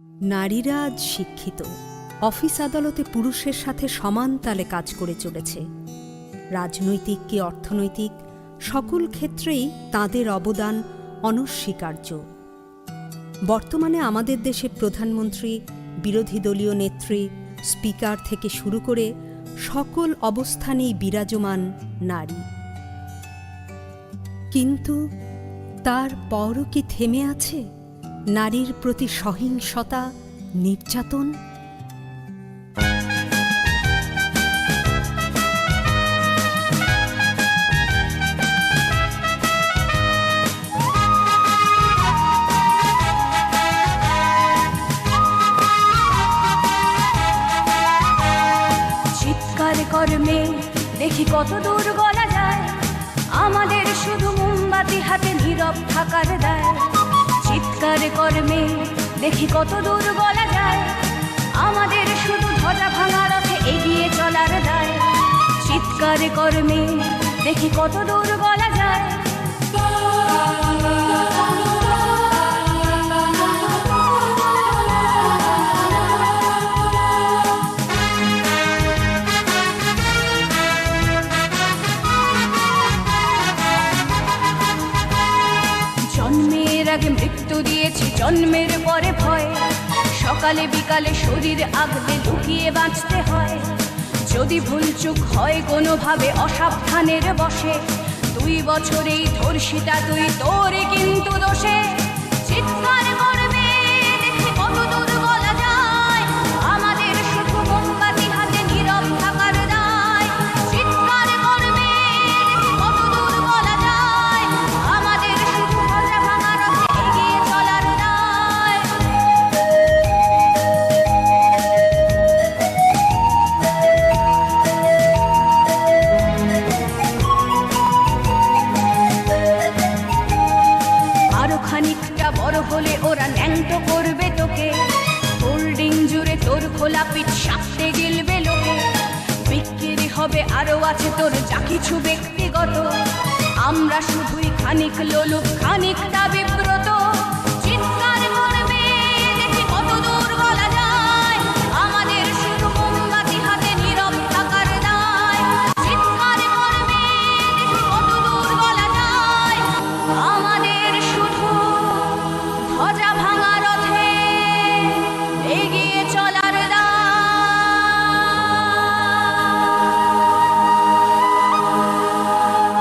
নারীরা আজ শিক্ষিত, অফিস আদালতে পুরুষের সাথে সমান তালে কাজ করে চলেছে। রাজনৈতিক কি অর্থনৈতিক, সকল ক্ষেত্রেই তাঁদের অবদান অনস্বীকার্য। বর্তমানে আমাদের দেশে প্রধানমন্ত্রী, বিরোধী দলীয় নেত্রী, স্পিকার থেকে শুরু করে সকল অবস্থানেই বিরাজমান নারী। কিন্তু তার পরও কি থেমে আছে নারীর প্রতি সহিংসতা, নির্যাতন? চিৎকার কর্মে দেখি কত দূর গলা যায়, আমাদের শুধু মোমবাতি হাতে নীরব থাকার দায়। চিৎকার কর্মে দেখি কত দূর গলা যায়, আমাদের শুধু ধ্বজা ভাঙা রথে এগিয়ে চলার দায়। চিৎকার কর্মে দেখি কত দূর গলা যায়। জন্মের আগে মৃত্যু দিয়েছি, জন্মের পরে ভয়। সকালে বিকালে শরীর আগলে লুকিয়ে বাঁচতে হয়। যদি ভুলচুক হয় কোনোভাবে অসাবধানের বশে, 2 বছরেই ধর্ষিতা তুই, তোর কিন্তু দোষে। চিৎকার করবে দেখি কত দূর বলা যায়, আমাদের শুধু মোমবাতি হাতে নীরব থাকার দায়। চিৎকার করবে দেখি কত দূর বলা যায়, আমাদের শুধু ধ্বজা ভাঙা রথে এগিয়ে চলার দায়। আরো খানিকটা বড় হলে ওরা ন্যাংটো করবে তোকে, হোল্ডিং জুড়ে তোর খোলা পিঠ সাপটে গিলবে লোকে। বিক্রি হবে আরো আছে তোর যা কিছু ব্যক্তিগত, আমরা শুধুই খানিক লোলুপ, খানিক দাবি